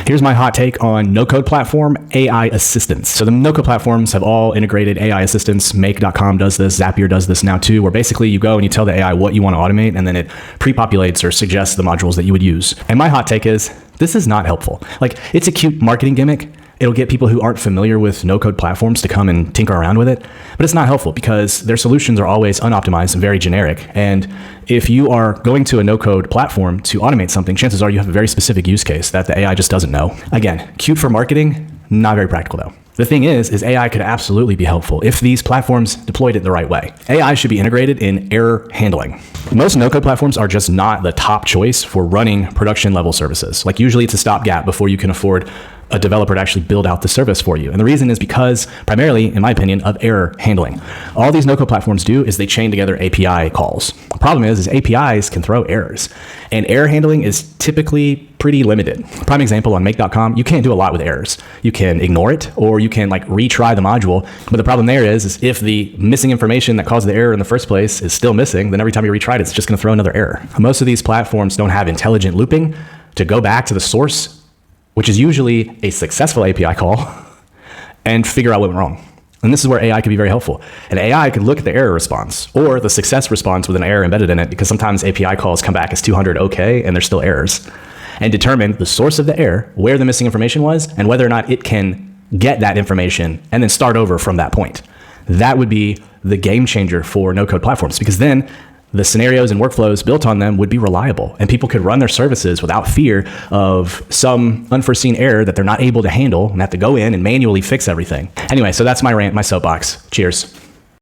Here's my hot take on no-code platform AI assistants. So the no-code platforms have all integrated AI assistants. Make.com does this, Zapier does this now too, where basically you go and you tell the AI what you want to automate, and then it pre-populates or suggests the modules that you would use. And my hot take is, this is not helpful. Like, it's a cute marketing gimmick. It'll get people who aren't familiar with no-code platforms to come and tinker around with it, but it's not helpful because their solutions are always unoptimized and very generic. And if you are going to a no-code platform to automate something, chances are you have a very specific use case that the AI just doesn't know. Again, cute for marketing, not very practical though. The thing is AI could absolutely be helpful if these platforms deployed it the right way. AI should be integrated in error handling. Most no-code platforms are just not the top choice for running production level services. Like, usually it's a stopgap before you can afford a developer to actually build out the service for you. And the reason is because, primarily, in my opinion, of error handling. All these no-code platforms do is they chain together API calls. The problem is APIs can throw errors, and error handling is typically pretty limited. Prime example on Make.com, you can't do a lot with errors. You can ignore it, or you can retry the module. But the problem there is if the missing information that caused the error in the first place is still missing, then every time you retry it, it's just gonna throw another error. Most of these platforms don't have intelligent looping to go back to the source, which is usually a successful API call, and figure out what went wrong. And this is where AI could be very helpful. And AI could look at the error response or the success response with an error embedded in it, because sometimes API calls come back as 200 okay and there's still errors, and determine the source of the error, where the missing information was, and whether or not it can get that information and then start over from that point. That would be the game changer for no-code platforms, because then the scenarios and workflows built on them would be reliable, and people could run their services without fear of some unforeseen error that they're not able to handle and have to go in and manually fix everything. Anyway, so that's my rant, my soapbox. Cheers.